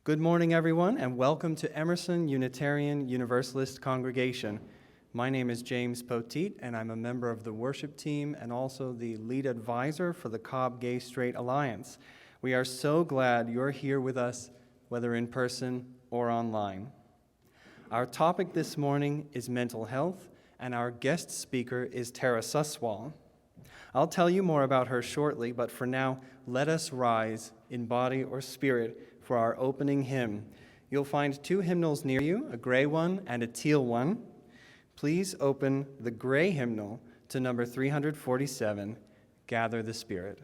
Good morning, everyone, and welcome to Emerson Unitarian Universalist Congregation. My name is James Poteet, and I'm a member of the worship team and also the lead advisor for the Cobb Gay Straight Alliance. We are so glad you're here with us, whether in person or online. Our topic this morning is mental health, and our guest speaker is Tara Suswal. I'll tell you more about her shortly, but for now, let us rise in body or spirit for our opening hymn. You'll find two hymnals near you, a gray one and a teal one. Please open the gray hymnal to number 347, Gather the Spirit.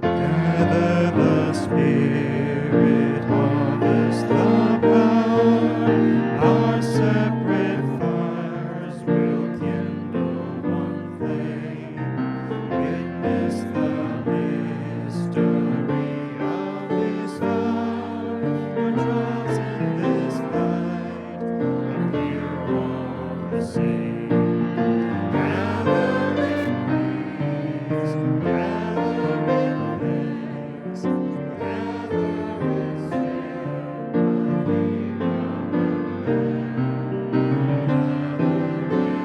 Gather the Spirit, harvest the power, our separate fires will kindle one flame. Witness the mystery of this hour, your trials in this light appear all the same. Gather in peace, gather in thanks, gather in sympathy now and then. Gather in hope, compassion and strength, gather to celebrate once again. Gather the Spirit of love and light, seeds for the soul,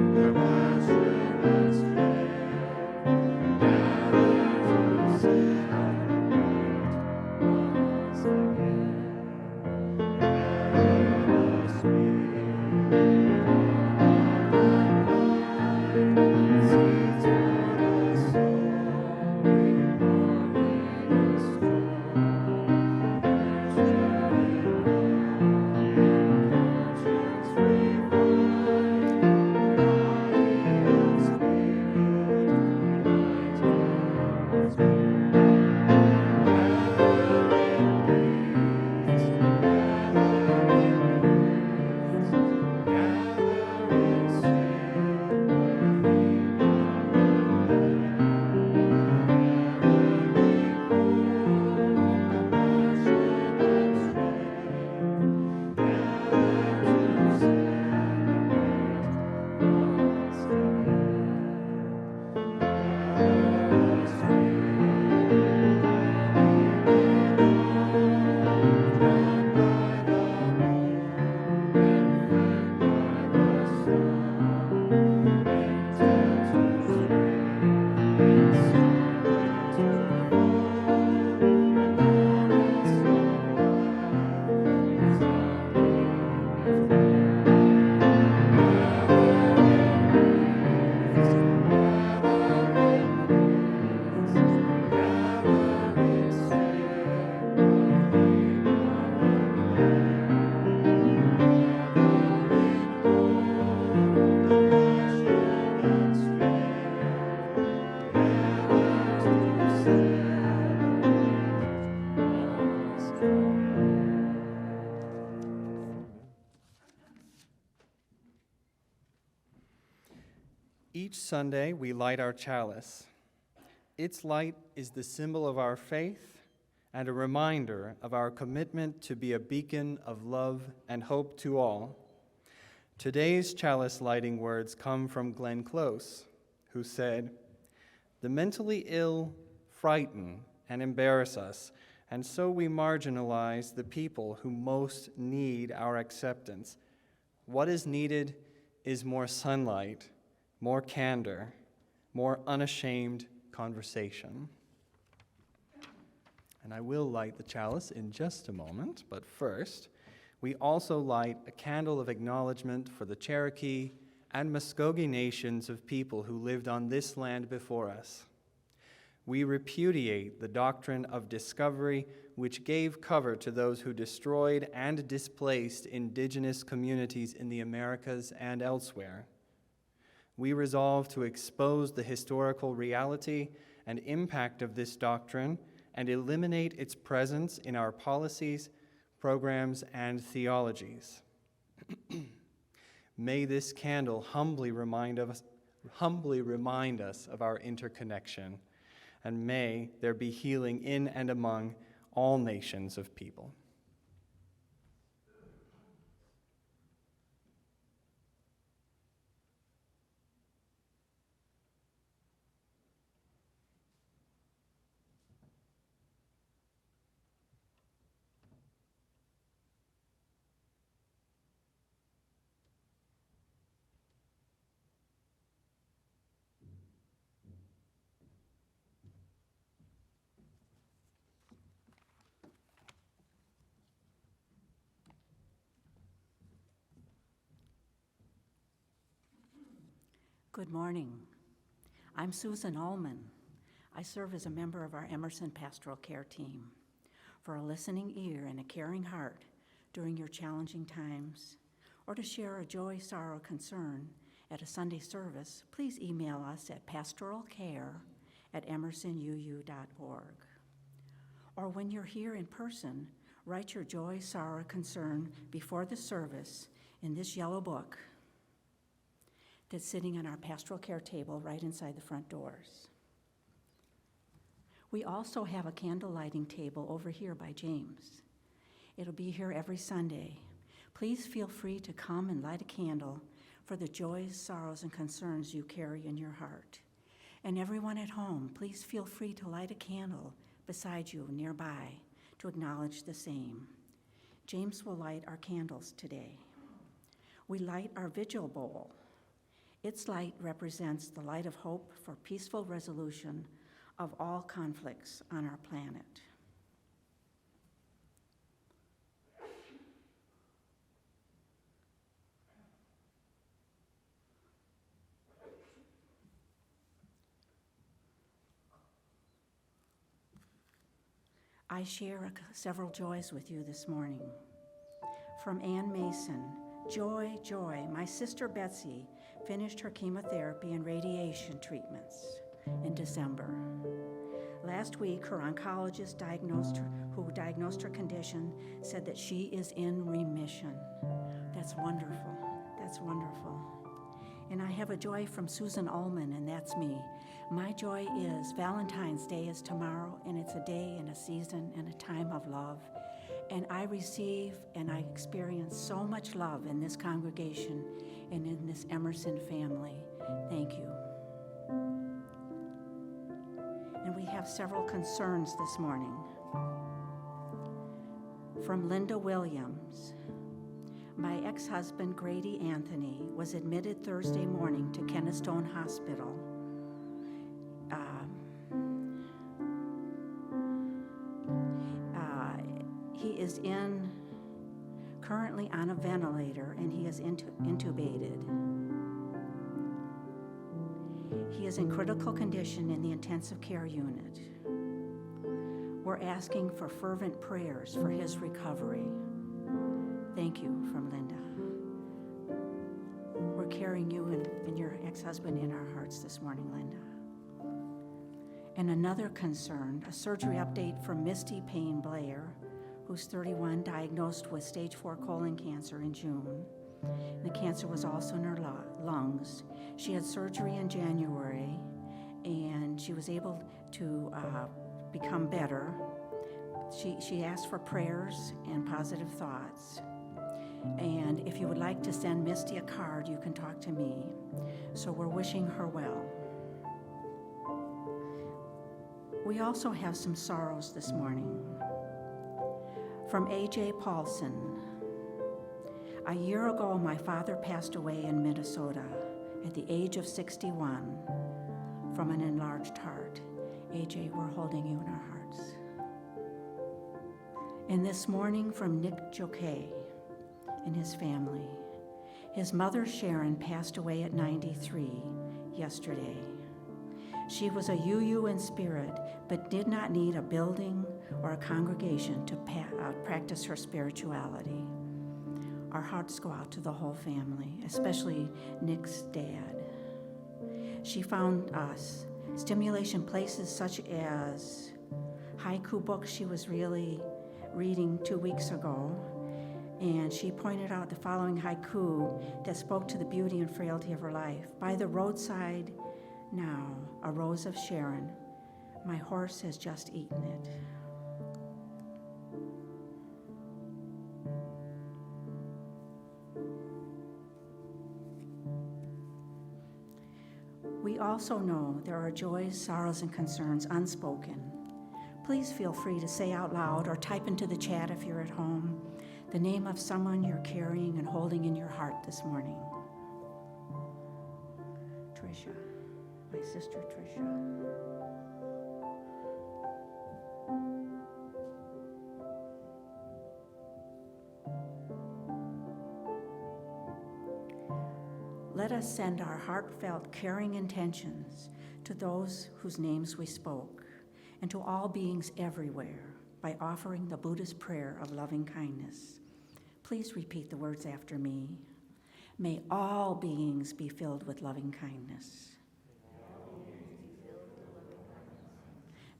in harmony strong, nurtured in love, in conscience refined, body and spirit united once more. Gather in peace, gather in praise, gather in sympathy now and then. Gathering hope, compassion and strength, gather to celebrate once again. Gather the Spirit and lead on, taught by the moon and fed by the sun, in tale to sing, in song to fall, the chorus of life resounding before. Gather in peace, gather in praise, gather in sympathy now and then. Gather in hope, compassion and strength, gather to celebrate once again. Each Sunday, we light our chalice. Its light is the symbol of our faith and a reminder of our commitment to be a beacon of love and hope to all. Today's chalice lighting words come from Glenn Close, who said, "The mentally ill frighten and embarrass us, and so we marginalize the people who most need our acceptance. What is needed is more sunlight, more candor, more unashamed conversation." And I will light the chalice in just a moment, but first, we also light a candle of acknowledgement for the Cherokee and Muskogee nations of people who lived on this land before us. We repudiate the doctrine of discovery, which gave cover to those who destroyed and displaced indigenous communities in the Americas and elsewhere. We resolve to expose the historical reality and impact of this doctrine and eliminate its presence in our policies, programs, and theologies. May this candle humbly remind us of our interconnection, and may there be healing in and among all nations of people. Good morning. I'm Susan Ullman. I serve as a member of our Emerson Pastoral Care Team. For a listening ear and a caring heart during your challenging times, or to share a joy, sorrow, concern at a Sunday service, please email us at pastoralcare@emersonuu.org. Or when you're here in person, write your joy, sorrow, concern before the service in this yellow book that's sitting on our pastoral care table right inside the front doors. We also have a candle lighting table over here by James. It'll be here every Sunday. Please feel free to come and light a candle for the joys, sorrows, and concerns you carry in your heart. And everyone at home, please feel free to light a candle beside you nearby to acknowledge the same. James will light our candles today. We light our vigil bowl. Its light represents the light of hope for peaceful resolution of all conflicts on our planet. I share several joys with you this morning. From Ann Mason, joy, joy, my sister Betsy finished her chemotherapy and radiation treatments in December. Last week, her oncologist who diagnosed her condition said that she is in remission. That's wonderful. That's wonderful. And I have a joy from Susan Ullman, and that's me. My joy is Valentine's Day is tomorrow, and it's a day and a season and a time of love. And I receive and I experience so much love in this congregation and in this Emerson family. Thank you. And we have several concerns this morning. From Linda Williams. My ex-husband, Grady Anthony, was admitted Thursday morning to Kennestone Hospital. He is currently on a ventilator, and he is intubated. He is in critical condition in the intensive care unit. We're asking for fervent prayers for his recovery. Thank you, from Linda. We're carrying you and your ex-husband in our hearts this morning, Linda. And another concern, a surgery update from Misty Payne Blair, who's 31, diagnosed with stage 4 colon cancer in June. The cancer was also in her lungs. She had surgery in January, and she was able to become better. She asked for prayers and positive thoughts. And if you would like to send Misty a card, you can talk to me. So we're wishing her well. We also have some sorrows this morning. From A.J. Paulson. A year ago, my father passed away in Minnesota at the age of 61 from an enlarged heart. A.J., we're holding you in our hearts. And this morning from Nick Joquet and his family. His mother, Sharon, passed away at 93 yesterday. She was a UU in spirit, but did not need a building or a congregation to practice her spirituality. Our hearts go out to the whole family, especially Nick's dad. She found us stimulation places such as haiku books she was really reading 2 weeks ago, and she pointed out the following haiku that spoke to the beauty and frailty of her life. By the roadside now, a rose of Sharon, my horse has just eaten it. We also know there are joys, sorrows, and concerns unspoken. Please feel free to say out loud or type into the chat if you're at home the name of someone you're carrying and holding in your heart this morning. Tricia, my sister Tricia. let us send our heartfelt, caring intentions to those whose names we spoke, and to all beings everywhere by offering the Buddhist prayer of loving kindness. Please repeat the words after me. May all beings be filled with loving kindness.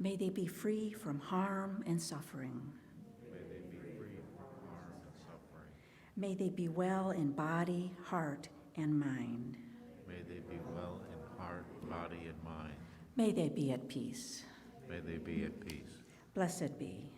May they be free from harm and suffering. May they be well in body, heart, and mind. May they be well in heart, body, and mind. May they be at peace. May they be at peace. Blessed be.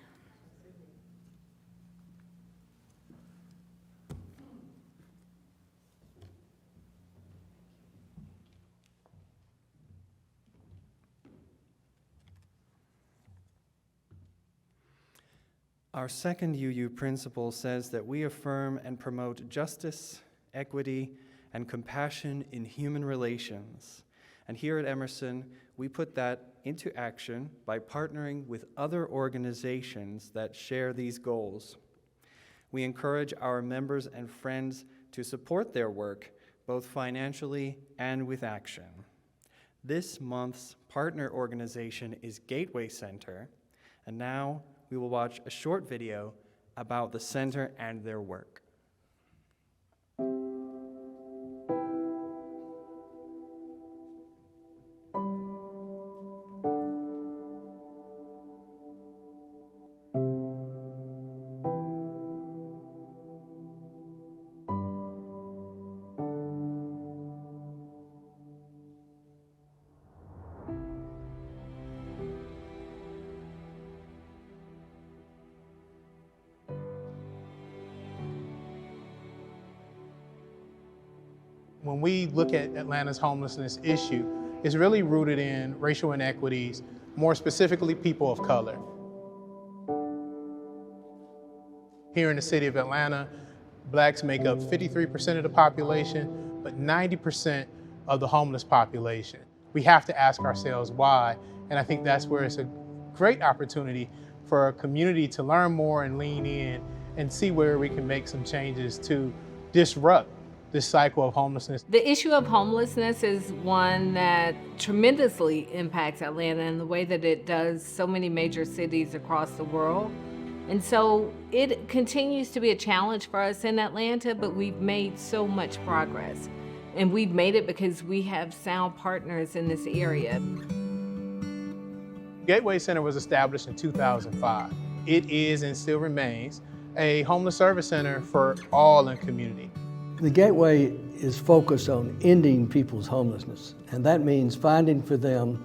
Our second UU principle says that we affirm and promote justice, equity, and compassion in human relations. And here at Emerson, we put that into action by partnering with other organizations that share these goals. We encourage our members and friends to support their work, both financially and with action. This month's partner organization is Gateway Center, and now we will watch a short video about the center and their work. When we look at Atlanta's homelessness issue, it's really rooted in racial inequities, more specifically people of color. Here in the city of Atlanta, blacks make up 53% of the population, but 90% of the homeless population. We have to ask ourselves why, and I think that's where it's a great opportunity for our community to learn more and lean in and see where we can make some changes to disrupt this cycle of homelessness. The issue of homelessness is one that tremendously impacts Atlanta in the way that it does so many major cities across the world. And so it continues to be a challenge for us in Atlanta, but we've made so much progress. And we've made it because we have sound partners in this area. Gateway Center was established in 2005. It is and still remains a homeless service center for all in the community. The Gateway is focused on ending people's homelessness, and that means finding for them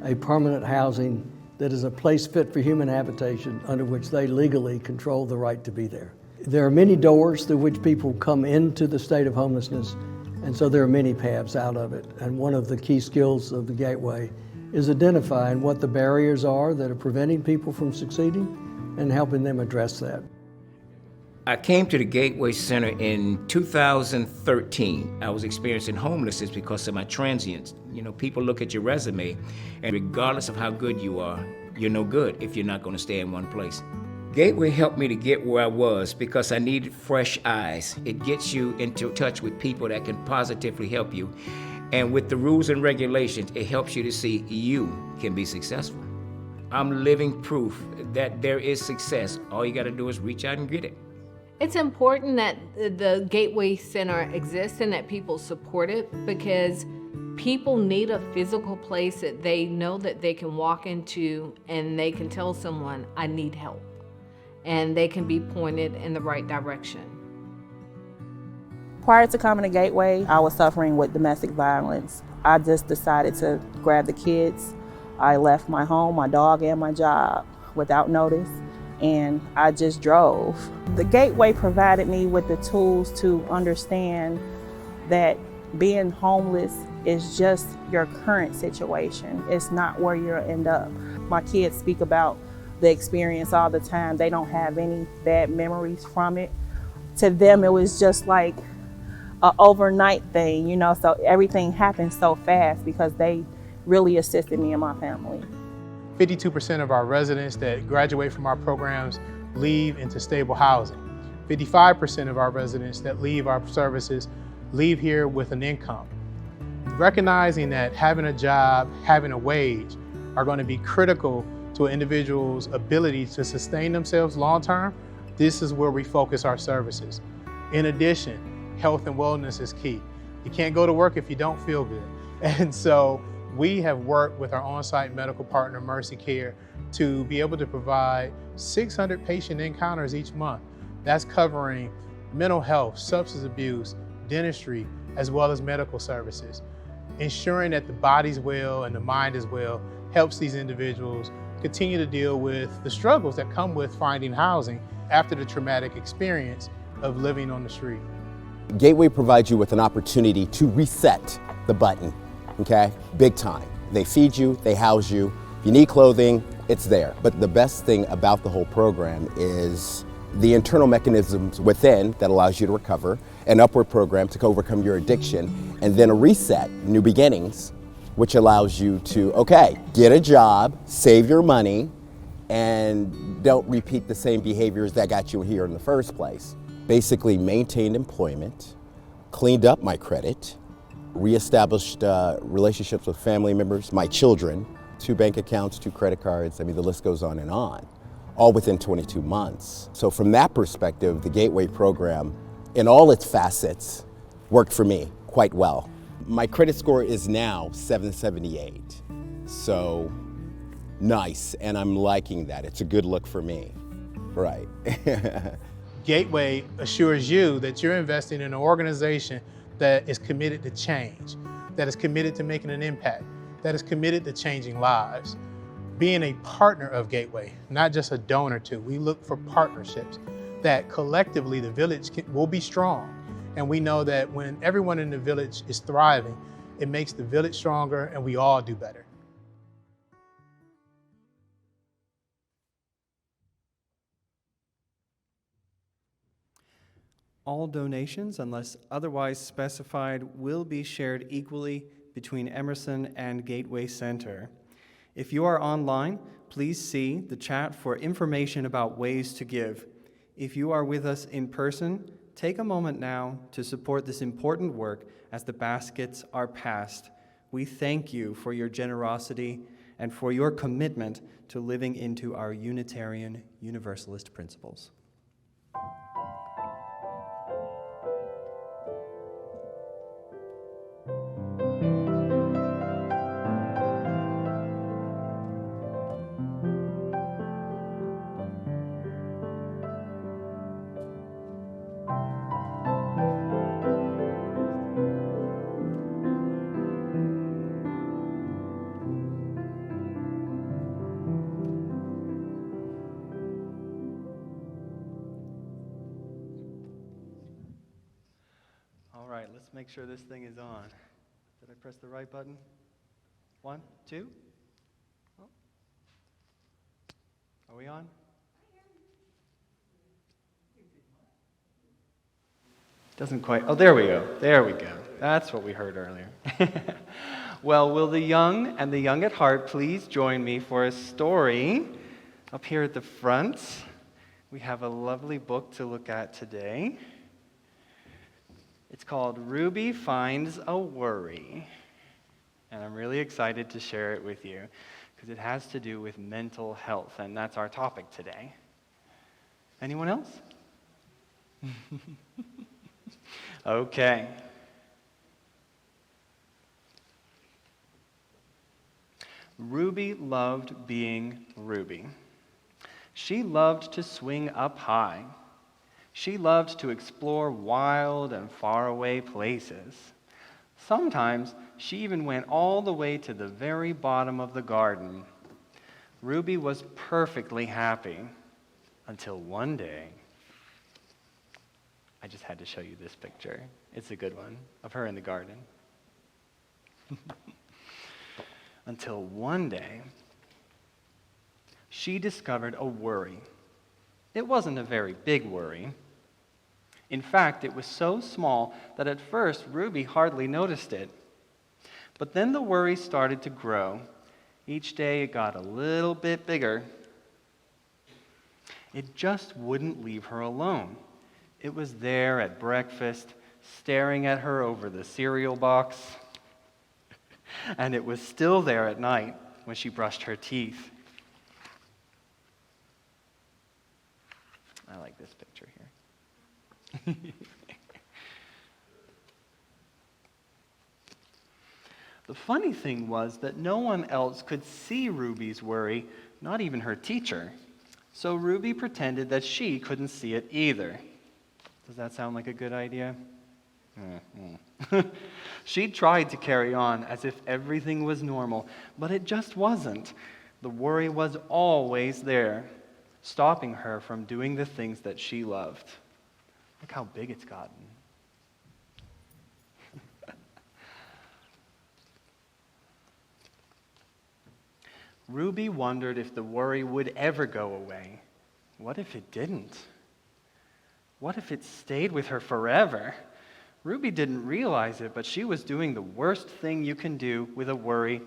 a permanent housing that is a place fit for human habitation under which they legally control the right to be there. There are many doors through which people come into the state of homelessness, and so there are many paths out of it. And one of the key skills of the Gateway is identifying what the barriers are that are preventing people from succeeding and helping them address that. I came to the Gateway Center in 2013. I was experiencing homelessness because of my transience. You know, people look at your resume, and regardless of how good you are, you're no good if you're not going to stay in one place. Gateway helped me to get where I was because I needed fresh eyes. It gets you into touch with people that can positively help you. And with the rules and regulations, it helps you to see you can be successful. I'm living proof that there is success. All you got to do is reach out and get it. It's important that the Gateway Center exists and that people support it, because people need a physical place that they know that they can walk into and they can tell someone, I need help. And they can be pointed in the right direction. Prior to coming to Gateway, I was suffering with domestic violence. I just decided to grab the kids. I left my home, my dog, and my job without notice, and I just drove. The Gateway provided me with the tools to understand that being homeless is just your current situation. It's not where you'll end up. My kids speak about the experience all the time. They don't have any bad memories from it. To them, it was just like an overnight thing, you know, so everything happened so fast because they really assisted me and my family. 52% of our residents that graduate from our programs leave into stable housing. 55% of our residents that leave our services leave here with an income. Recognizing that having a job, having a wage are going to be critical to an individual's ability to sustain themselves long-term, this is where we focus our services. In addition, health and wellness is key. You can't go to work if you don't feel good. And so we have worked with our on-site medical partner, Mercy Care, to be able to provide 600 patient encounters each month. That's covering mental health, substance abuse, dentistry, as well as medical services. Ensuring that the body's well and the mind is well helps these individuals continue to deal with the struggles that come with finding housing after the traumatic experience of living on the street. Gateway provides you with an opportunity to reset the button, okay? Big time. They feed you, they house you. If you need clothing, it's there. But the best thing about the whole program is the internal mechanisms within that allows you to recover, an upward program to overcome your addiction, and then a reset, new beginnings, which allows you to, okay, get a job, save your money, and don't repeat the same behaviors that got you here in the first place. Basically maintained employment, cleaned up my credit, reestablished relationships with family members, my children, 2 bank accounts, 2 credit cards, I mean, the list goes on, all within 22 months. So from that perspective, the Gateway program, in all its facets, worked for me quite well. My credit score is now 778, so nice, and I'm liking that. It's a good look for me, right. Gateway assures you that you're investing in an organization that is committed to change, that is committed to making an impact, that is committed to changing lives. Being a partner of Gateway, not just a donor to, we look for partnerships that collectively the village will be strong. And we know that when everyone in the village is thriving, it makes the village stronger and we all do better. All donations, unless otherwise specified, will be shared equally between Emerson and Gateway Center. If you are online, please see the chat for information about ways to give. If you are with us in person, take a moment now to support this important work as the baskets are passed. We thank you for your generosity and for your commitment to living into our Unitarian Universalist principles. All right, let's make sure this thing is on. Did I press the right button? 1, 2? Oh. Are we on? Doesn't quite. Oh, there we go. There we go. That's what we heard earlier. Well, will the young and the young at heart please join me for a story up here at the front? We have a lovely book to look at today. It's called Ruby Finds a Worry, and I'm really excited to share it with you because it has to do with mental health, and that's our topic today. Anyone else? Okay. Ruby loved being Ruby. She loved to swing up high. She loved to explore wild and faraway places. Sometimes she even went all the way to the very bottom of the garden. Ruby was perfectly happy until one day. I just had to show you this picture. It's a good one of her in the garden. Until one day, she discovered a worry. It wasn't a very big worry. In fact, it was so small that at first Ruby hardly noticed it. But then the worry started to grow. Each day it got a little bit bigger. It just wouldn't leave her alone. It was there at breakfast, staring at her over the cereal box. And it was still there at night when she brushed her teeth. I like this picture here. The funny thing was that no one else could see Ruby's worry, not even her teacher. So Ruby pretended that she couldn't see it either. Does that sound like a good idea? She tried to carry on as if everything was normal, but it just wasn't. The worry was always there, stopping her from doing the things that she loved. Look how big it's gotten. Ruby wondered if the worry would ever go away. What if it didn't? What if it stayed with her forever? Ruby didn't realize it, but she was doing the worst thing you can do with a worry.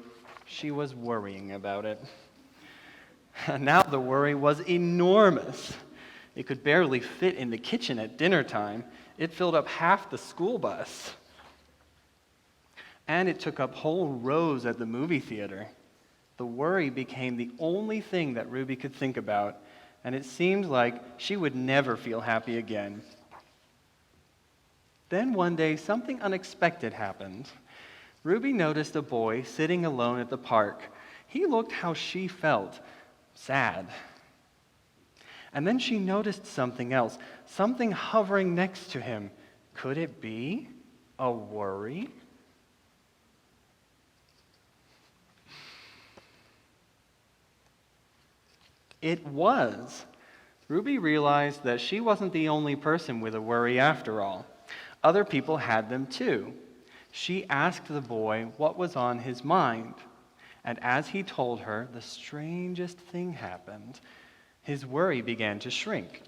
She was worrying about it. And now the worry was enormous. It could barely fit in the kitchen at dinner time. It filled up half the school bus. And it took up whole rows at the movie theater. The worry became the only thing that Ruby could think about, and it seemed like she would never feel happy again. Then one day, something unexpected happened. Ruby noticed a boy sitting alone at the park. He looked how she felt, sad. And then she noticed something else, something hovering next to him. Could it be a worry? It was. Ruby realized that she wasn't the only person with a worry after all. Other people had them too. She asked the boy what was on his mind. And as he told her, the strangest thing happened. His worry began to shrink.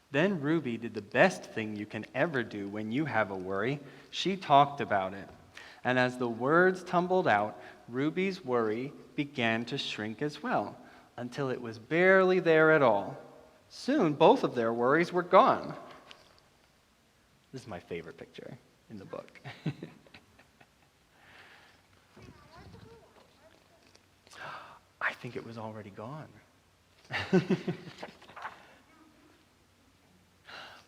Then Ruby did the best thing you can ever do when you have a worry. She talked about it. And as the words tumbled out, Ruby's worry began to shrink as well, until it was barely there at all. Soon, both of their worries were gone. This is my favorite picture in the book. I think it was already gone.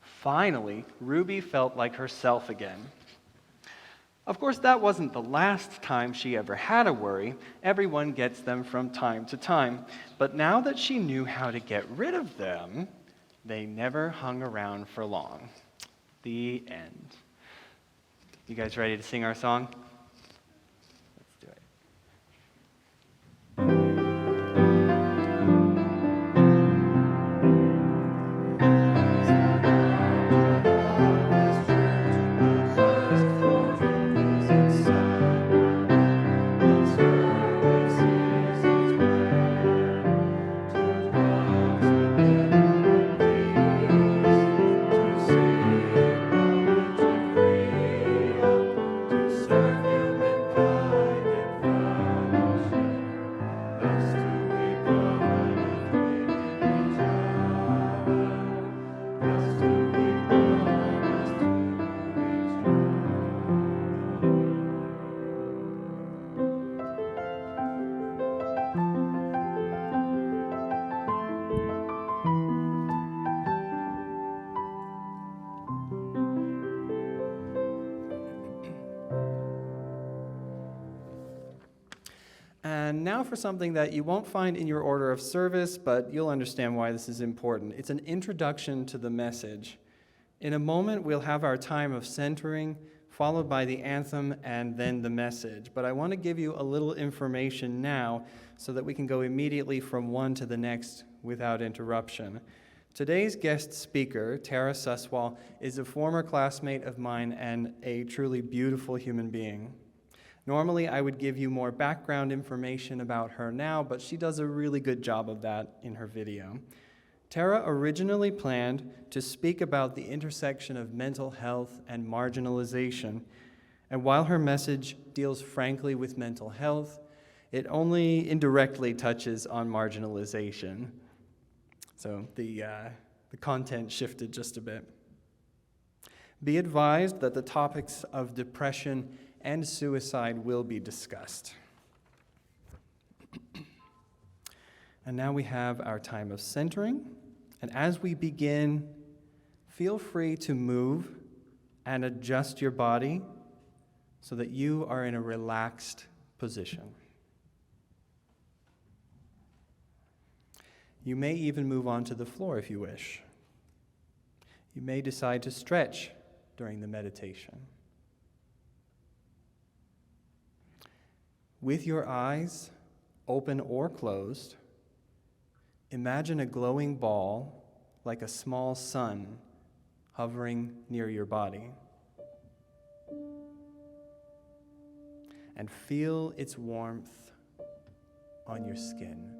Finally, Ruby felt like herself again. Of course, that wasn't the last time she ever had a worry. Everyone gets them from time to time. But now that she knew how to get rid of them, they never hung around for long. The end. You guys ready to sing our song? Let's do it. And now for something that you won't find in your order of service, but you'll understand why this is important. It's an introduction to the message. In a moment, we'll have our time of centering, followed by the anthem and then the message. But I want to give you a little information now so that we can go immediately from one to the next without interruption. Today's guest speaker, Tara Suswal, is a former classmate of mine and a truly beautiful human being. Normally, I would give you more background information about her now, but she does a really good job of that in her video. Tara originally planned to speak about the intersection of mental health and marginalization, and while her message deals frankly with mental health, it only indirectly touches on marginalization. So the content shifted just a bit. Be advised that the topics of depression and suicide will be discussed. And now we have our time of centering. And as we begin, feel free to move and adjust your body so that you are in a relaxed position. You may even move onto the floor if you wish. You may decide to stretch during the meditation. With your eyes open or closed, imagine a glowing ball like a small sun hovering near your body. And feel its warmth on your skin.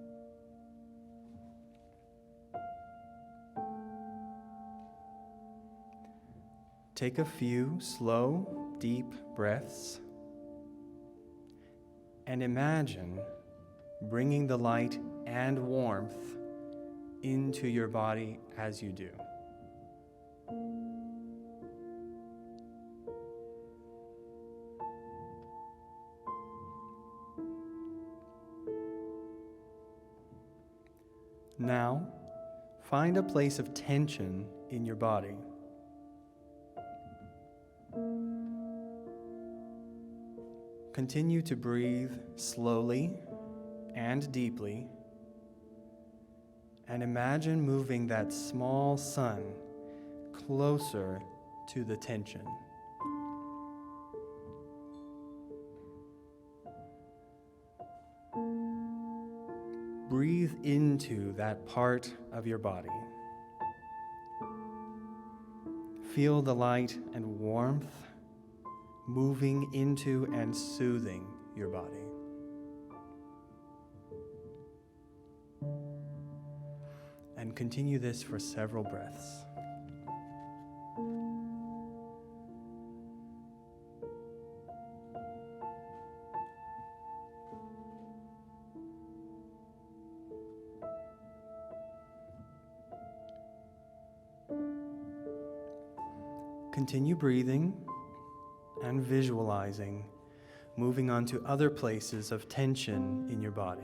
Take a few slow, deep breaths and imagine bringing the light and warmth into your body as you do. Now, find a place of tension in your body. Continue to breathe slowly and deeply, and imagine moving that small sun closer to the tension. Breathe into that part of your body. Feel the light and warmth moving into and soothing your body. And continue this for several breaths. Continue breathing and visualizing, moving on to other places of tension in your body.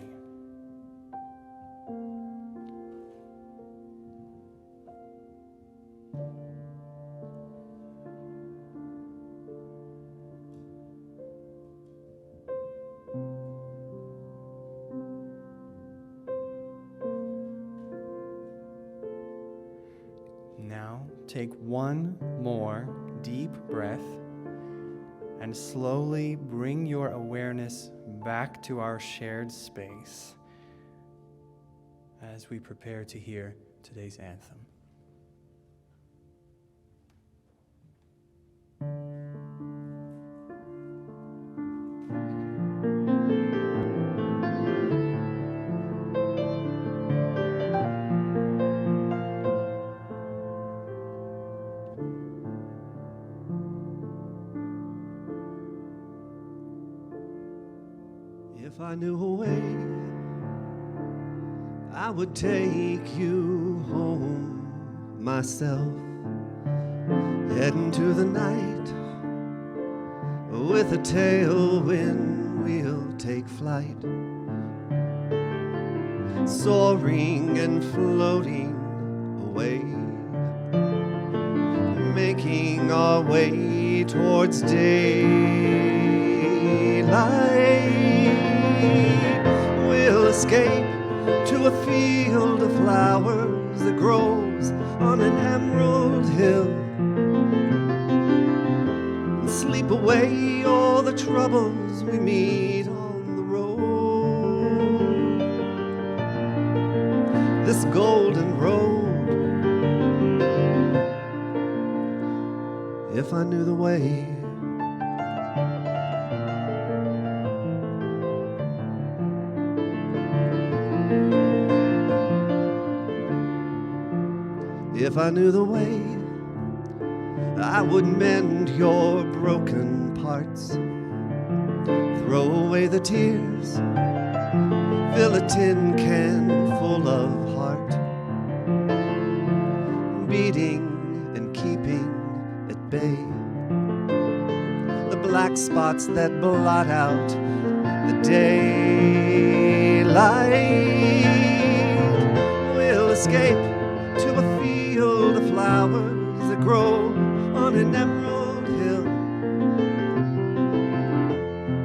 Now, take one more deep breath and slowly bring your awareness back to our shared space as we prepare to hear today's anthem. If I knew a way, I would take you home myself, heading to the night. With a tailwind, we'll take flight, soaring and floating away, making our way towards daylight. We'll escape to a field of flowers that grows on an emerald hill, and sleep away all the troubles we meet on the road. This golden road, if I knew the way. If I knew the way, I would mend your broken parts, throw away the tears, fill a tin can full of heart, beating and keeping at bay. away the black spots that blot out the daylight. We'll escape to a field of flowers that grow on an emerald hill,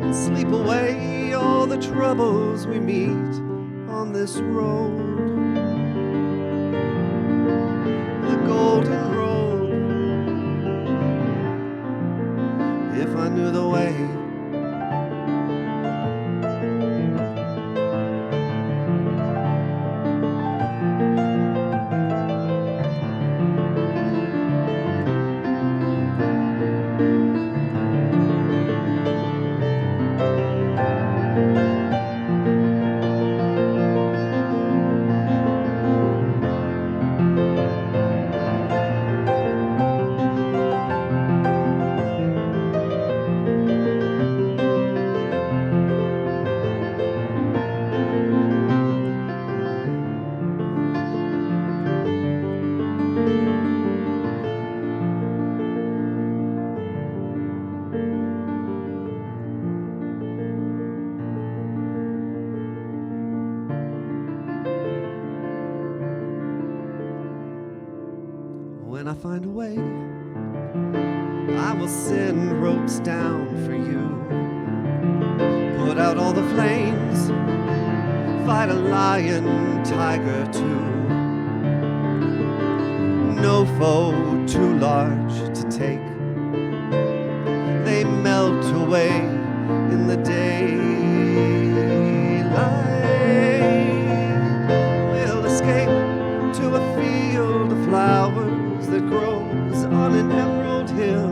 and sleep away all the troubles we meet on this road. The golden road. If I knew the way. When I find a way, I will send ropes down for you. Put out all the flames, fight a lion, tiger too. No foe too large to take. They melt away in the daylight. We'll escape to a field of flowers that grows on an emerald hill,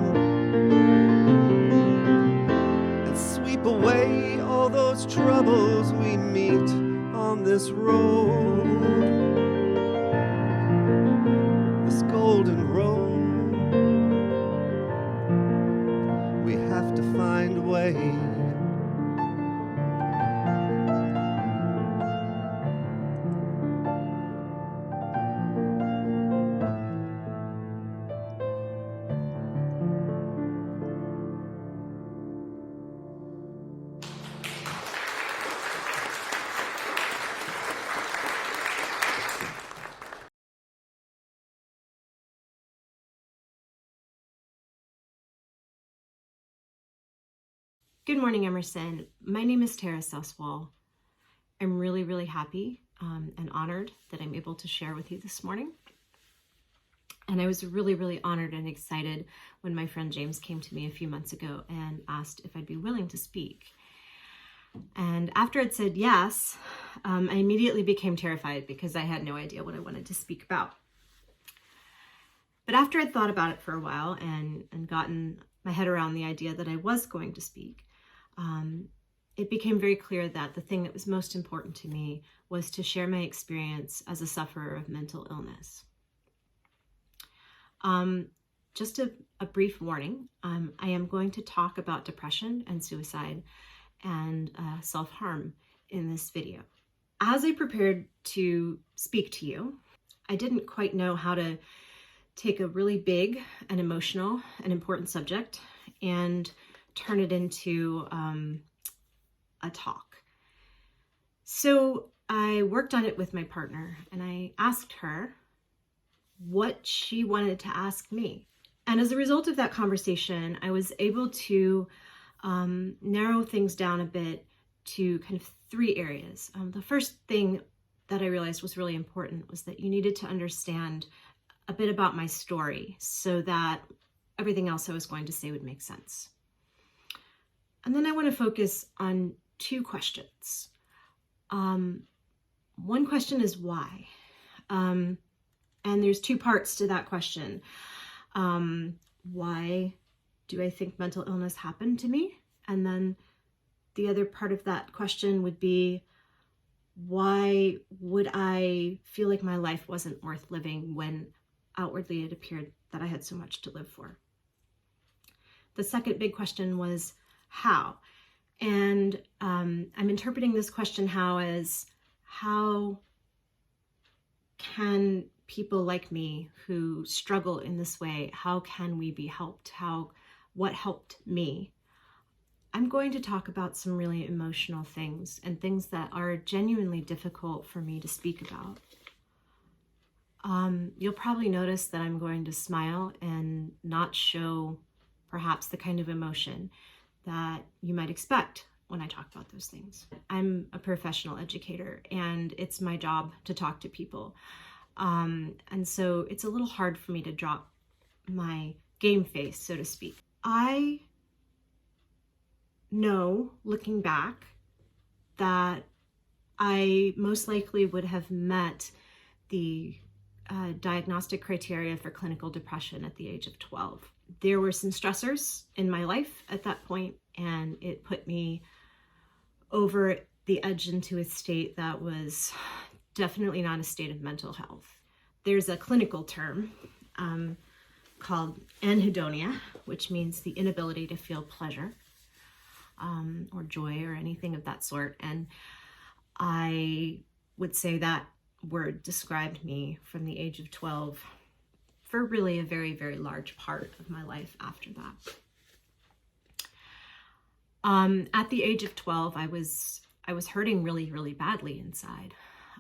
and sweep away all those troubles we meet on this road, this golden road. We have to find a way. Good morning, Emerson. My name is Tara Suswal. I'm really, really happy and honored that I'm able to share with you this morning. And I was really, really honored and excited when my friend James came to me a few months ago and asked if I'd be willing to speak. And after I'd said yes, I immediately became terrified because I had no idea what I wanted to speak about. But after I'd thought about it for a while and gotten my head around the idea that I was going to speak, it became very clear that the thing that was most important to me was to share my experience as a sufferer of mental illness. Just a brief warning, I am going to talk about depression and suicide and self-harm in this video. As I prepared to speak to you, I didn't quite know how to take a really big and emotional and important subject and turn it into a talk. So I worked on it with my partner and I asked her what she wanted to ask me. And as a result of that conversation, I was able to narrow things down a bit to kind of three areas. The first thing that I realized was really important was that you needed to understand a bit about my story so that everything else I was going to say would make sense. And then I want to focus on two questions. One question is why? And there's two parts to that question. Why do I think mental illness happened to me? And then the other part of that question would be, why would I feel like my life wasn't worth living when outwardly it appeared that I had so much to live for? The second big question was how. And I'm interpreting this question how as, how can people like me who struggle in this way, how can we be helped? What helped me? I'm going to talk about some really emotional things and things that are genuinely difficult for me to speak about. You'll probably notice that I'm going to smile and not show perhaps the kind of emotion that you might expect when I talk about those things. I'm a professional educator, and it's my job to talk to people. And so it's a little hard for me to drop my game face, so to speak. I know, looking back, that I most likely would have met the diagnostic criteria for clinical depression at the age of 12. There were some stressors in my life at that point, and it put me over the edge into a state that was definitely not a state of mental health. There's a clinical term called anhedonia, which means the inability to feel pleasure or joy or anything of that sort. And I would say that word described me from the age of 12 for really a very, very large part of my life after that. At the age of 12, I was hurting really, really badly inside.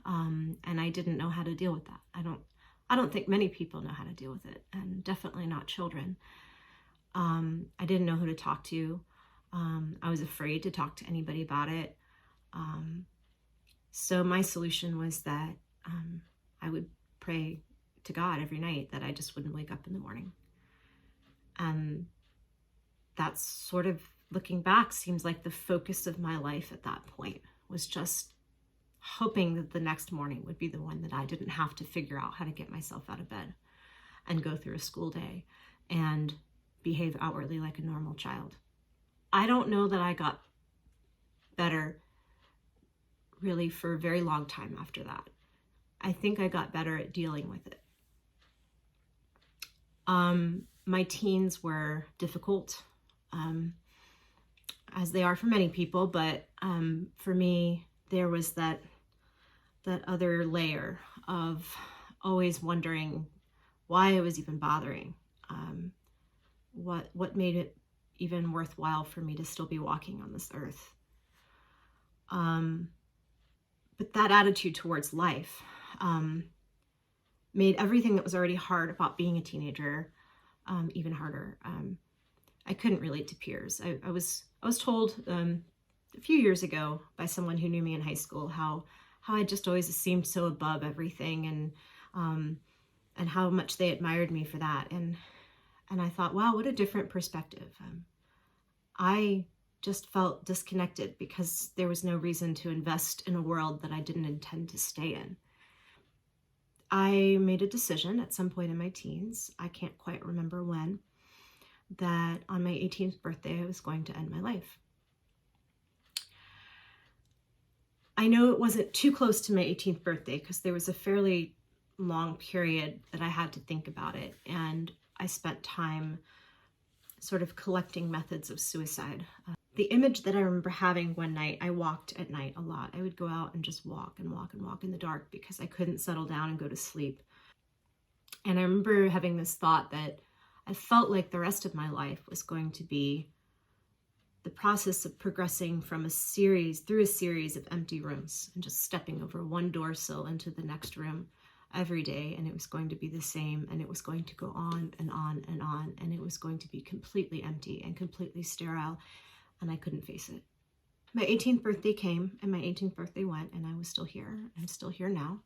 And I didn't know how to deal with that. I don't think many people know how to deal with it, and definitely not children. I didn't know who to talk to. I was afraid to talk to anybody about it. So my solution was that I would pray to God every night that I just wouldn't wake up in the morning. And that's sort of, looking back, seems like the focus of my life at that point was just hoping that the next morning would be the one that I didn't have to figure out how to get myself out of bed and go through a school day and behave outwardly like a normal child. I don't know that I got better really for a very long time after that. I think I got better at dealing with it. My teens were difficult, as they are for many people, but for me, there was that other layer of always wondering why it was even bothering, what made it even worthwhile for me to still be walking on this earth. But that attitude towards life made everything that was already hard about being a teenager even harder. I couldn't relate to peers. I was told a few years ago by someone who knew me in high school how I just always seemed so above everything, and how much they admired me for that. And I thought, wow, what a different perspective. I just felt disconnected because there was no reason to invest in a world that I didn't intend to stay in. I made a decision at some point in my teens, I can't quite remember when, that on my 18th birthday, I was going to end my life. I know it wasn't too close to my 18th birthday because there was a fairly long period that I had to think about it, and I spent time sort of collecting methods of suicide. The image that I remember having one night, I walked at night a lot. I would go out and just walk and walk and walk in the dark because I couldn't settle down and go to sleep. And I remember having this thought that I felt like the rest of my life was going to be the process of progressing from through a series of empty rooms and just stepping over one door sill into the next room every day, and it was going to be the same, and it was going to go on and on and on, and it was going to be completely empty and completely sterile, and I couldn't face it. My 18th birthday came, and my 18th birthday went, and I was still here. I'm still here now.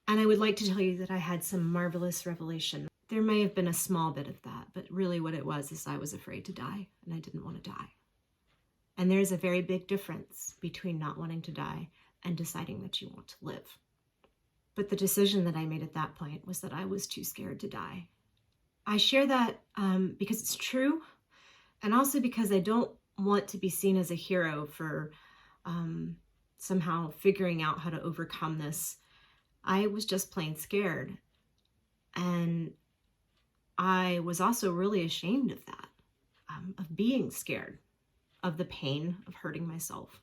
And I would like to tell you that I had some marvelous revelation. There may have been a small bit of that, but really what it was is I was afraid to die, and I didn't want to die. And there's a very big difference between not wanting to die and deciding that you want to live. But the decision that I made at that point was that I was too scared to die. I share that because it's true, and also because I don't want to be seen as a hero for somehow figuring out how to overcome this. I was just plain scared. And I was also really ashamed of that, of being scared, of the pain of hurting myself.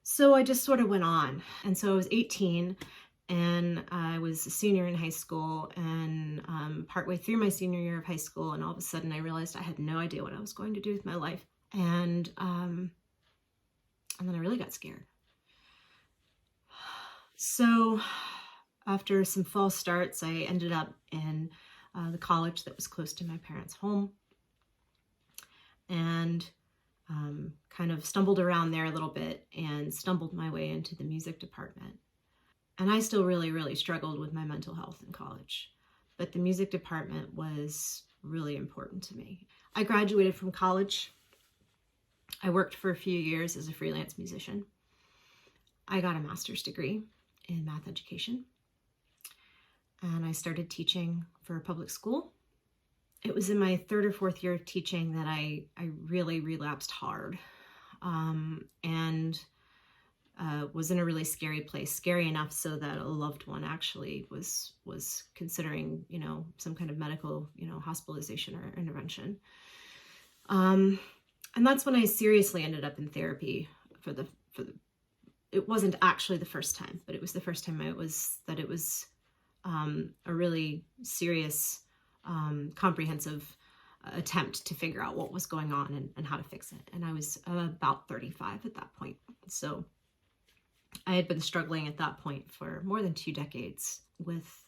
So I just sort of went on. And so I was 18, And I was a senior in high school, and partway through my senior year of high school, and all of a sudden I realized I had no idea what I was going to do with my life. And then I really got scared. So after some false starts, I ended up in the college that was close to my parents' home, and kind of stumbled around there a little bit and stumbled my way into the music department. And I still really, really struggled with my mental health in college, but the music department was really important to me. I graduated from college. I worked for a few years as a freelance musician. I got a master's degree in math education, and I started teaching for a public school. It was in my third or fourth year of teaching that I really relapsed hard, and was in a really scary place, scary enough so that a loved one actually was considering, some kind of medical, hospitalization or intervention. And that's when I seriously ended up in therapy it wasn't actually the first time, but it was the first time it was a really serious, comprehensive attempt to figure out what was going on and how to fix it. And I was about 35 at that point. So I had been struggling at that point for more than 2 decades with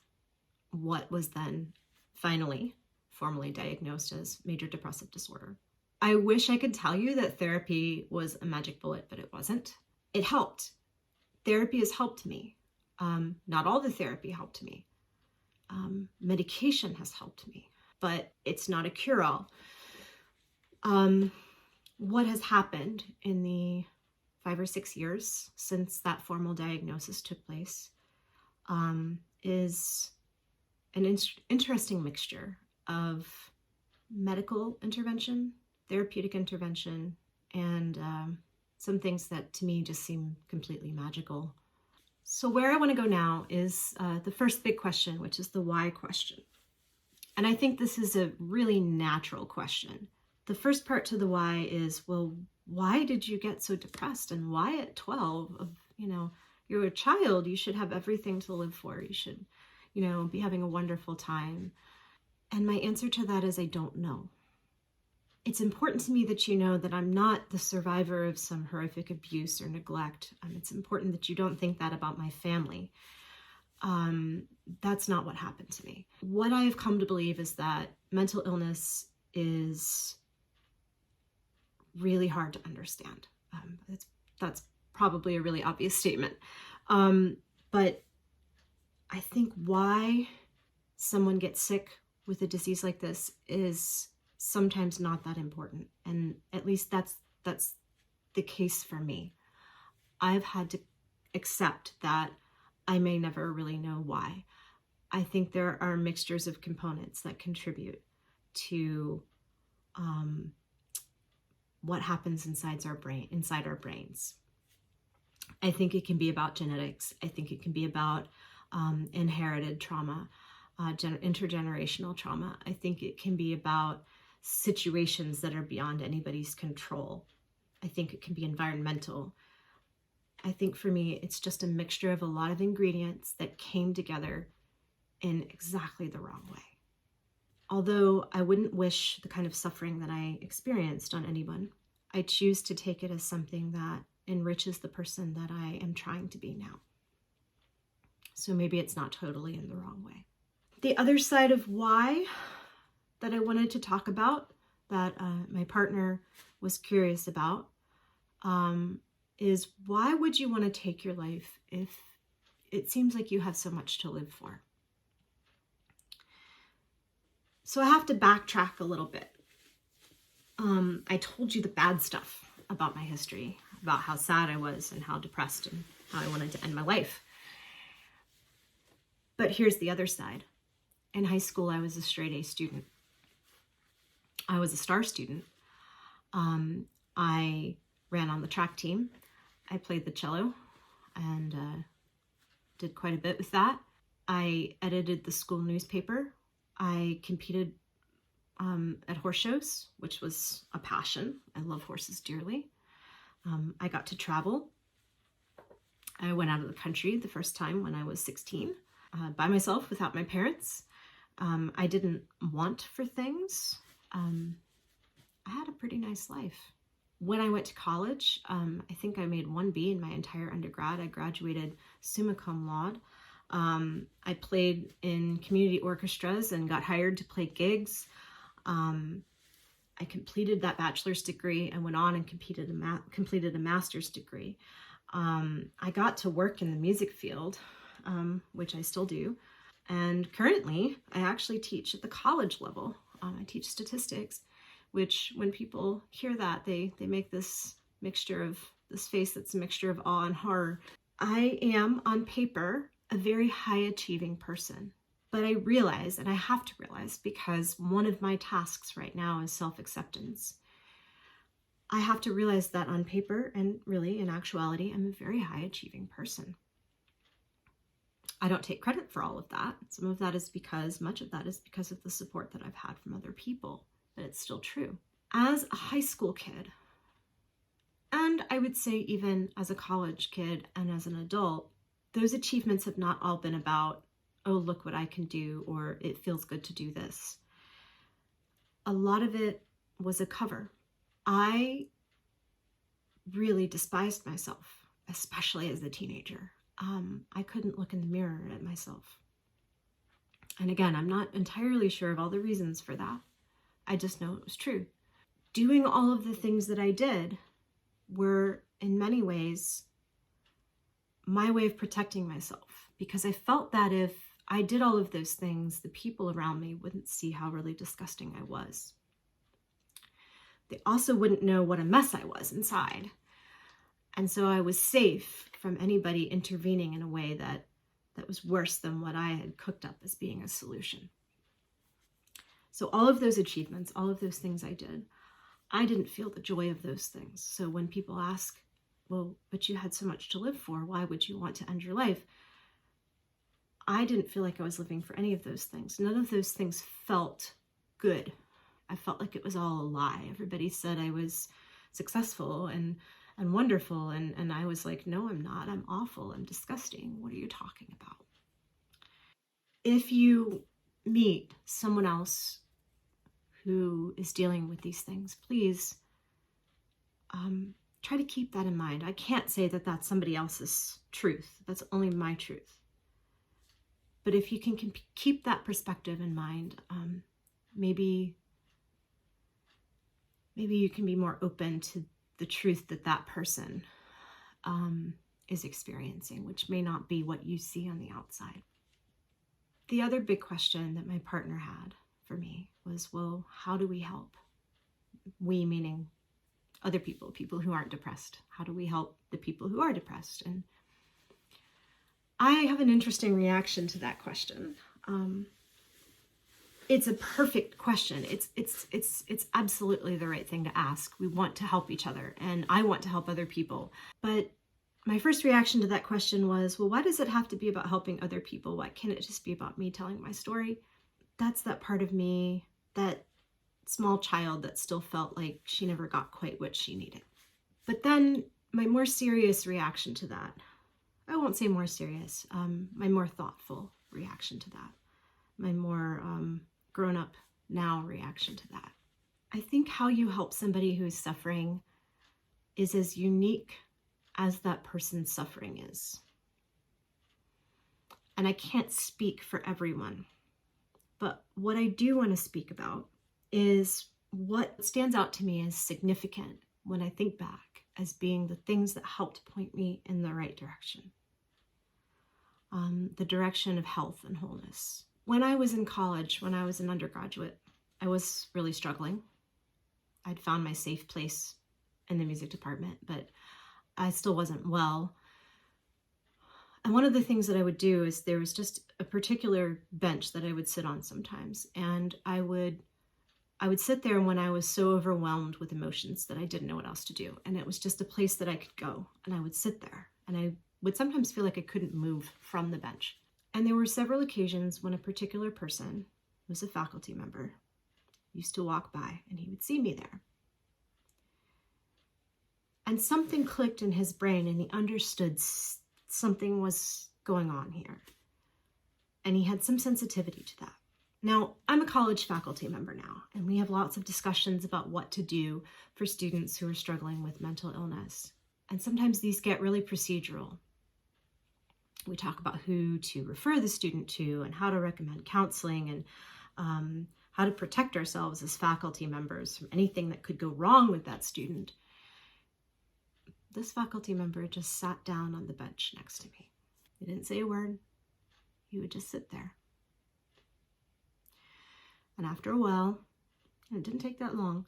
what was then finally formally diagnosed as major depressive disorder. I wish I could tell you that therapy was a magic bullet, but it wasn't. It helped. Therapy has helped me. Not all the therapy helped me. Medication has helped me, but it's not a cure-all. What has happened in the 5 or 6 years since that formal diagnosis took place is an interesting mixture of medical intervention, therapeutic intervention, and some things that to me just seem completely magical. So where I want to go now is the first big question, which is the why question. And I think this is a really natural question. The first part to the why is, well, why did you get so depressed? And why at 12 you're a child, you should have everything to live for. You should, be having a wonderful time. And my answer to that is I don't know. It's important to me that you know that I'm not the survivor of some horrific abuse or neglect. It's important that you don't think that about my family. That's not what happened to me. What I have come to believe is that mental illness is really hard to understand. That's probably a really obvious statement. But I think why someone gets sick with a disease like this is sometimes not that important. And at least that's the case for me. I've had to accept that I may never really know why. I think there are mixtures of components that contribute to what happens inside our brains. I think it can be about genetics. I think it can be about inherited trauma, intergenerational trauma. I think it can be about situations that are beyond anybody's control. I think it can be environmental. I think for me, it's just a mixture of a lot of ingredients that came together in exactly the wrong way. Although I wouldn't wish the kind of suffering that I experienced on anyone, I choose to take it as something that enriches the person that I am trying to be now. So maybe it's not totally in the wrong way. The other side of why that I wanted to talk about, that my partner was curious about, is why would you want to take your life if it seems like you have so much to live for? So I have to backtrack a little bit. I told you the bad stuff about my history, about how sad I was and how depressed and how I wanted to end my life. But here's the other side. In high school, I was a straight A student. I was a star student. I ran on the track team. I played the cello and did quite a bit with that. I edited the school newspaper. I competed at horse shows, which was a passion. I love horses dearly. I got to travel. I went out of the country the first time when I was 16, by myself without my parents. I didn't want for things. I had a pretty nice life. When I went to college, I think I made 1B in my entire undergrad. I graduated summa cum laude. I played in community orchestras and got hired to play gigs. I completed that bachelor's degree and went on and completed a master's degree. I got to work in the music field, which I still do. And currently, I actually teach at the college level. I teach statistics, which when people hear that, they make this face that's a mixture of awe and horror. I am, on paper, a very high achieving person. But I realize, and I have to realize, because one of my tasks right now is self-acceptance. I have to realize that on paper, and really in actuality, I'm a very high achieving person. I don't take credit for all of that. Much of that is because of the support that I've had from other people, but it's still true. As a high school kid, and I would say even as a college kid and as an adult, those achievements have not all been about, oh, look what I can do, or it feels good to do this. A lot of it was a cover. I really despised myself, especially as a teenager. I couldn't look in the mirror at myself. And again, I'm not entirely sure of all the reasons for that. I just know it was true. Doing all of the things that I did were, in many ways, my way of protecting myself, because I felt that if I did all of those things, the people around me wouldn't see how really disgusting I was. They also wouldn't know what a mess I was inside. And so I was safe from anybody intervening in a way that was worse than what I had cooked up as being a solution. So all of those achievements, all of those things I did, I didn't feel the joy of those things. So when people ask, well, but you had so much to live for, why would you want to end your life? I didn't feel like I was living for any of those things. None of those things felt good. I felt like it was all a lie. Everybody said I was successful and wonderful. And I was like, no, I'm not. I'm awful. I'm disgusting. What are you talking about? If you meet someone else who is dealing with these things, please try to keep that in mind. I can't say that that's somebody else's truth. That's only my truth. But if you can keep that perspective in mind, maybe you can be more open to the truth that that person is experiencing, which may not be what you see on the outside. The other big question that my partner had for me was, well, how do we help? We meaning other people who aren't depressed. How do we help the people who are depressed? And I have an interesting reaction to that question. It's a perfect question. It's absolutely the right thing to ask. We want to help each other, and I want to help other people. But my first reaction to that question was, well, why does it have to be about helping other people? Why can't it just be about me telling my story? That's that part of me, that small child that still felt like she never got quite what she needed. But then my more serious reaction to that, I won't say more serious, my more thoughtful reaction to that, my more grown-up now reaction to that. I think how you help somebody who is suffering is as unique as that person's suffering is. And I can't speak for everyone, but what I do want to speak about is what stands out to me as significant when I think back as being the things that helped point me in the right direction. The direction of health and wholeness. When I was in college, when I was an undergraduate, I was really struggling. I'd found my safe place in the music department, but I still wasn't well. And one of the things that I would do is there was just a particular bench that I would sit on sometimes. And I would sit there when I was so overwhelmed with emotions that I didn't know what else to do. And it was just a place that I could go, and I would sit there. And I would sometimes feel like I couldn't move from the bench. And there were several occasions when a particular person, who was a faculty member, used to walk by, and he would see me there. And something clicked in his brain, and he understood something was going on here. And he had some sensitivity to that. Now, I'm a college faculty member now, and we have lots of discussions about what to do for students who are struggling with mental illness. And sometimes these get really procedural. We talk about who to refer the student to and how to recommend counseling and how to protect ourselves as faculty members from anything that could go wrong with that student. This faculty member just sat down on the bench next to me. He didn't say a word. He would just sit there. And after a while, and it didn't take that long,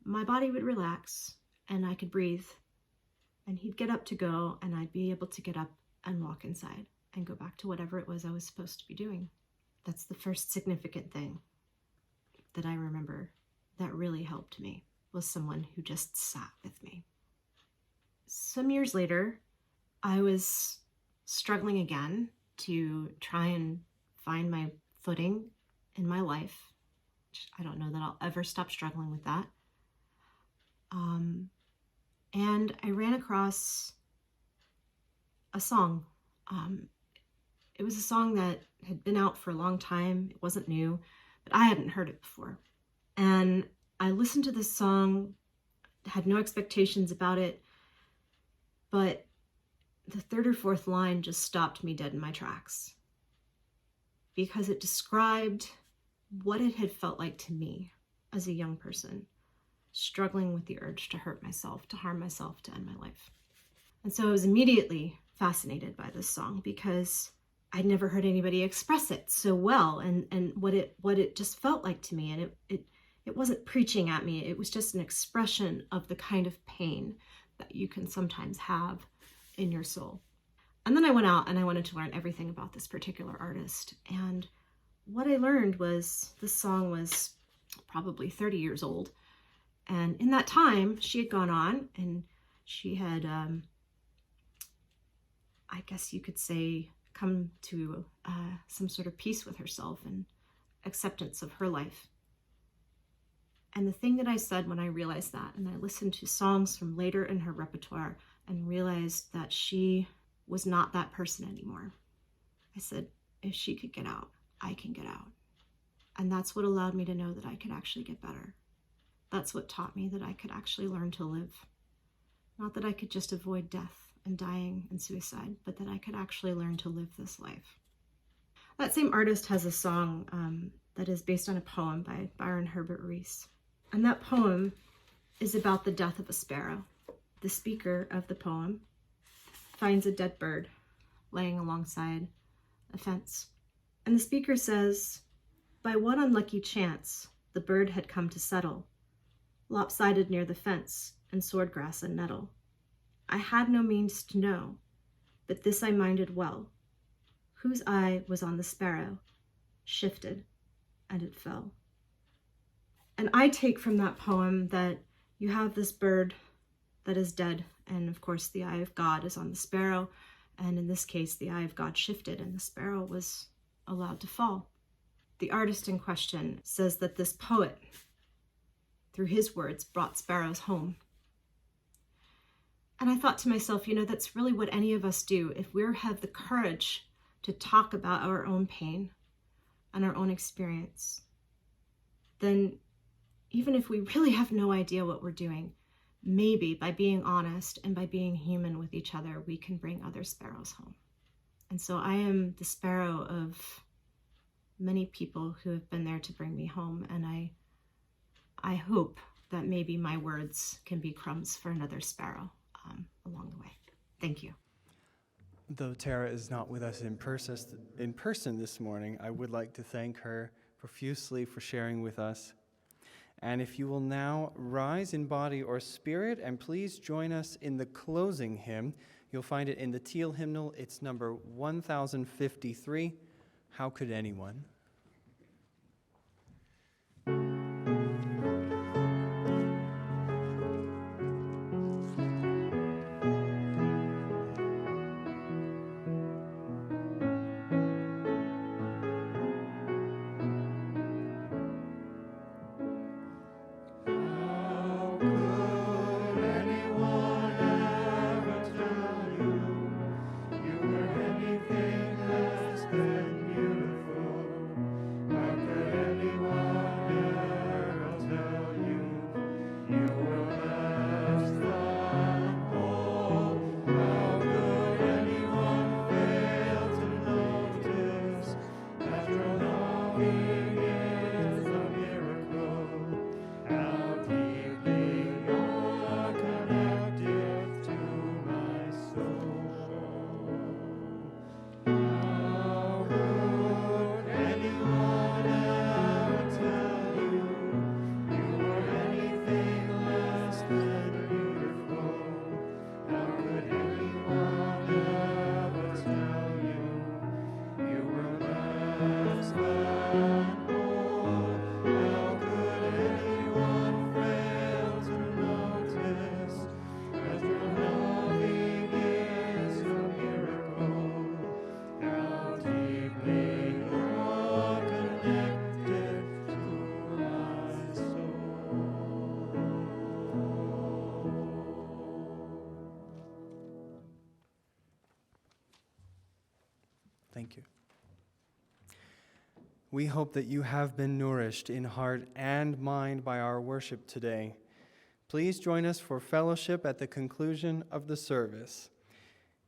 my body would relax and I could breathe. And he'd get up to go, and I'd be able to get up and walk inside and go back to whatever it was I was supposed to be doing. That's the first significant thing that I remember that really helped me, was someone who just sat with me. Some years later, I was struggling again to try and find my footing in my life. I don't know that I'll ever stop struggling with that. And I ran across a song. It was a song that had been out for a long time. It wasn't new, but I hadn't heard it before. And I listened to this song, had no expectations about it, but the third or fourth line just stopped me dead in my tracks, because it described what it had felt like to me as a young person, struggling with the urge to hurt myself, to harm myself, to end my life. And so I was immediately fascinated by this song because I'd never heard anybody express it so well, and what it just felt like to me. And it wasn't preaching at me. It was just an expression of the kind of pain that you can sometimes have in your soul. And then I went out and I wanted to learn everything about this particular artist. And what I learned was this song was probably 30 years old. And in that time, she had gone on and she had, I guess you could say, come to some sort of peace with herself and acceptance of her life. And the thing that I said when I realized that, and I listened to songs from later in her repertoire and realized that she was not that person anymore, I said, if she could get out, I can get out. And that's what allowed me to know that I could actually get better. That's what taught me that I could actually learn to live. Not that I could just avoid death and dying and suicide, but that I could actually learn to live this life. That same artist has a song that is based on a poem by Byron Herbert Reese. And that poem is about the death of a sparrow. The speaker of the poem finds a dead bird laying alongside a fence. And the speaker says, by what unlucky chance the bird had come to settle, lopsided near the fence in swordgrass and nettle. I had no means to know, but this I minded well, whose eye was on the sparrow, shifted, and it fell. And I take from that poem that you have this bird that is dead, and of course the eye of God is on the sparrow, and in this case the eye of God shifted and the sparrow was allowed to fall. The artist in question says that this poet, through his words, brought sparrows home. And I thought to myself, that's really what any of us do. If we have the courage to talk about our own pain and our own experience, then even if we really have no idea what we're doing, maybe by being honest and by being human with each other, we can bring other sparrows home. And so I am the sparrow of many people who have been there to bring me home, and I hope that maybe my words can be crumbs for another sparrow along the way. Thank you. Though Tara is not with us in person this morning, I would like to thank her profusely for sharing with us. And if you will now rise in body or spirit, and please join us in the closing hymn. You'll find it in the Teal hymnal. It's number 1053, How Could Anyone? You Thank you. We hope that you have been nourished in heart and mind by our worship today. Please join us for fellowship at the conclusion of the service.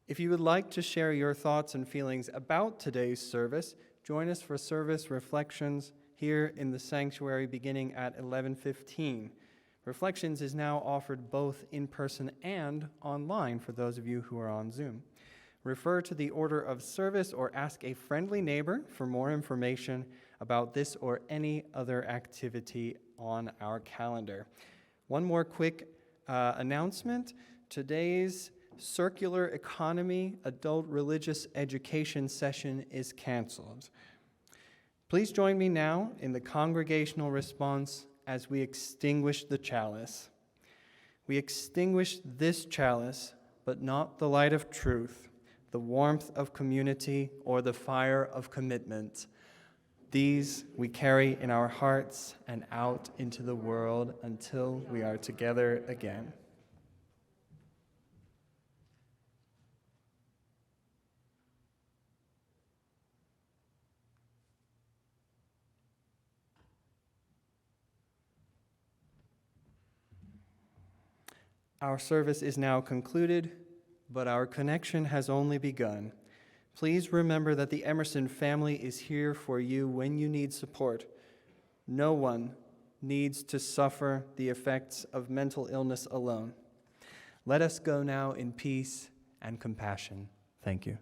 If you would like to share your thoughts and feelings about today's service, join us for service reflections here in the sanctuary beginning at 11:15. Reflections is now offered both in person and online for those of you who are on Zoom. Refer to the order of service or ask a friendly neighbor for more information about this or any other activity on our calendar. One more quick announcement. Today's Circular Economy Adult Religious Education session is canceled. Please join me now in the congregational response as we extinguish the chalice. We extinguish this chalice, but not the light of truth, the warmth of community, or the fire of commitment. These we carry in our hearts and out into the world until we are together again. Our service is now concluded, but our connection has only begun. Please remember that the Emerson family is here for you when you need support. No one needs to suffer the effects of mental illness alone. Let us go now in peace and compassion. Thank you.